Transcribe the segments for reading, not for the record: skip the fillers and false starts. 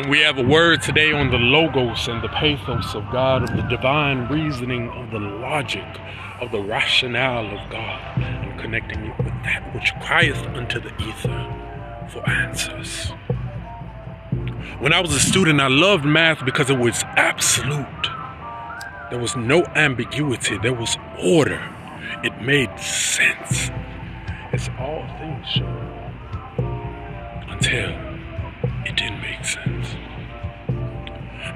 And we have a word today on the logos and the pathos of God, of the divine reasoning, of the logic, of the rationale of God, and connecting it with that which crieth unto the ether for answers. When I was a student, I loved math because it was absolute. There was no ambiguity. There was order. It made sense. As all things should. Until it didn't make sense.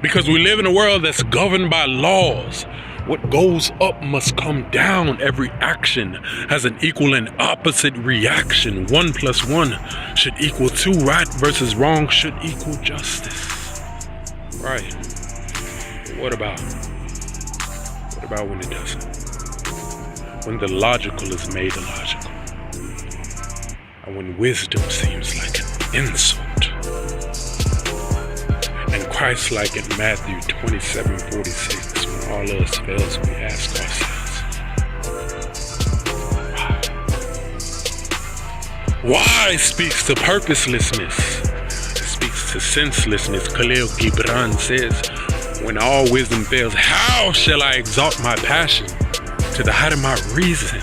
Because we live in a world that's governed by laws. What goes up must come down. Every action has an equal and opposite reaction. 1 + 1 should equal 2. Right versus wrong should equal justice. Right. But what about when it doesn't? When the logical is made illogical. And when wisdom seems like an insult. And Christ-like in Matthew 27:46, when all else fails, we ask ourselves, why? Why speaks to purposelessness? It speaks to senselessness. Khalil Gibran says, when all wisdom fails, how shall I exalt my passion to the height of my reason?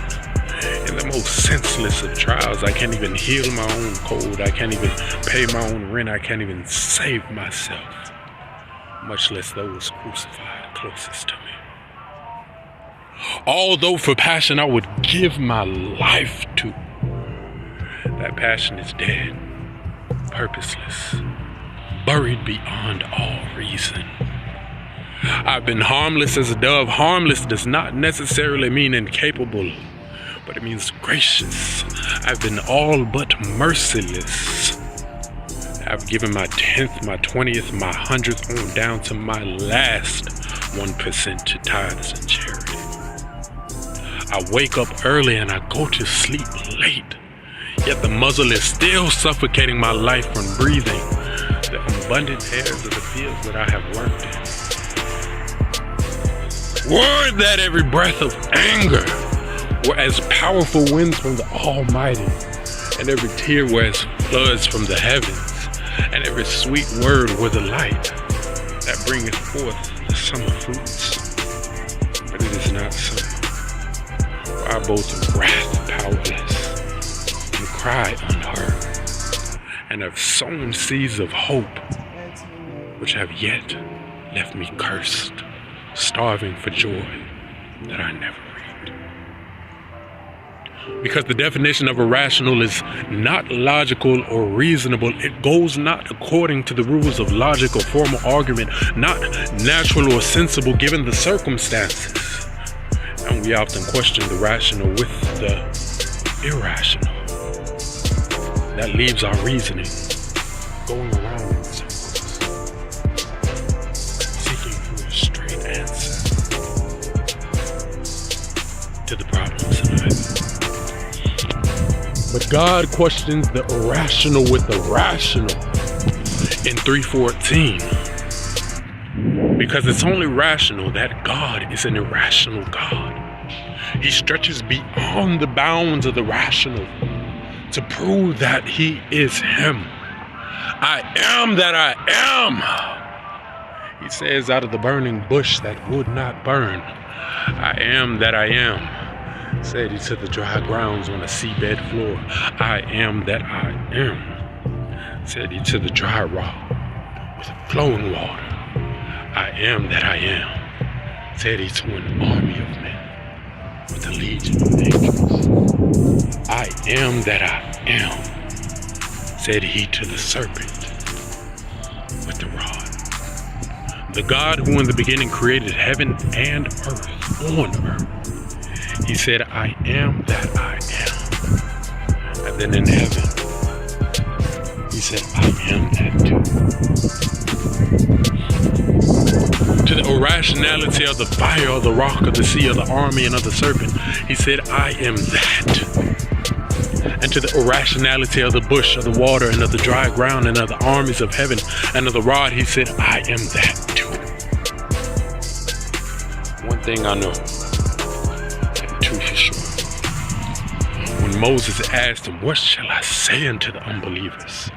In the most senseless of trials, I can't even heal my own cold. I can't even pay my own rent. I can't even save myself, much less those crucified closest to me. Although for passion I would give my life to, that passion is dead, purposeless, buried beyond all reason. I've been harmless as a dove. Harmless does not necessarily mean incapable, but it means gracious. I've been all but merciless. I've given my 10th, my 20th, my 100th, on down to my last 1% to tithes and charity. I wake up early and I go to sleep late, yet the muzzle is still suffocating my life from breathing the abundant airs of the fields that I have worked in. Word that every breath of anger were as powerful winds from the Almighty, and every tear were as floods from the heavens, and every sweet word were the light that bringeth forth the summer fruits. But it is not so. For I both wrath powerless and cry unheard, and have sown seeds of hope, which have yet left me cursed, starving for joy that I never reaped. Because the definition of irrational is not logical or reasonable. It goes not according to the rules of logic or formal argument, not natural or sensible given the circumstances. And we often question the rational with the irrational. That leaves our reasoning going around in circles, seeking for a straight answer to the problems of life. But God questions the irrational with the rational in 3:14. Because it's only rational that God is an irrational God. He stretches beyond the bounds of the rational to prove that he is him. I am that I am. He says out of the burning bush that would not burn, I am that I am. Said he to the dry grounds on the seabed floor, I am that I am. Said he to the dry rock with flowing water, I am that I am. Said he to an army of men with a legion of angels, I am that I am. Said he to the serpent with the rod. The God who in the beginning created heaven and earth on earth. He said, I am that I am. And then in heaven, he said, I am that too. To the irrationality of the fire, of the rock, of the sea, of the army, and of the serpent, he said, I am that. And to the irrationality of the bush, of the water, and of the dry ground, and of the armies of heaven, and of the rod, he said, I am that too. One thing I know, for sure. When Moses asked him, what shall I say unto the unbelievers?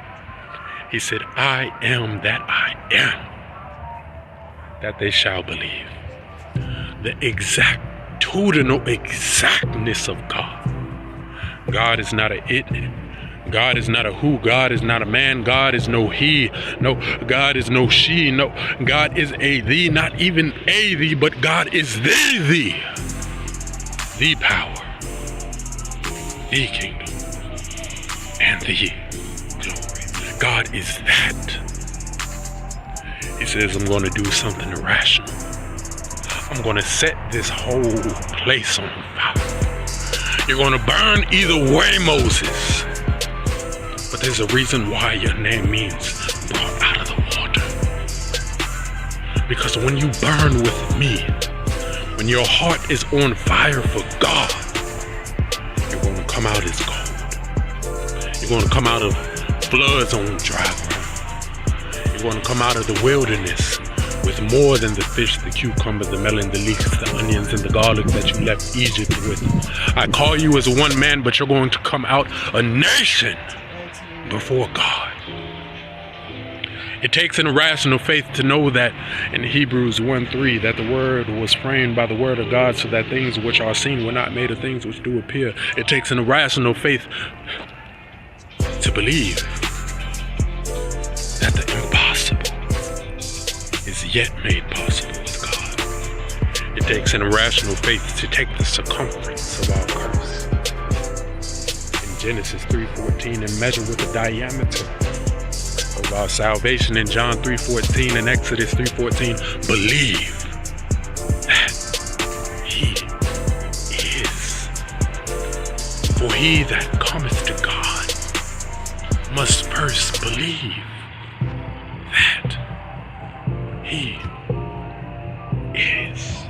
He said, I am that I am, that they shall believe. The exactitudinal exactness of God. God is not a it. God is not a who. God is not a man. God is no he. No, God is no she. No, God is a thee. Not even a thee, but God is the thee. The power. The kingdom. And the glory. God is that. He says, I'm going to do something irrational. I'm going to set this whole place on fire. You're going to burn either way, Moses. But there's a reason why your name means brought out of the water. Because when you burn with me, when your heart is on fire for God, you're going to come out as gold. You're going to come out of floods on dry ground. You're going to come out of the wilderness with more than the fish, the cucumber, the melon, the leeks, the onions, and the garlic that you left Egypt with. I call you as one man, but you're going to come out a nation before God. It takes an irrational faith to know that in Hebrews 1:3 that the word was framed by the word of God, so that things which are seen were not made of things which do appear. It takes an irrational faith to believe that the impossible is yet made possible with God. It takes an irrational faith to take the circumference of our curse in Genesis 3:14 and measure with the diameter of our salvation in John 3:14 and Exodus 3:14. Believe that he is. For he that cometh to God must first believe that he is.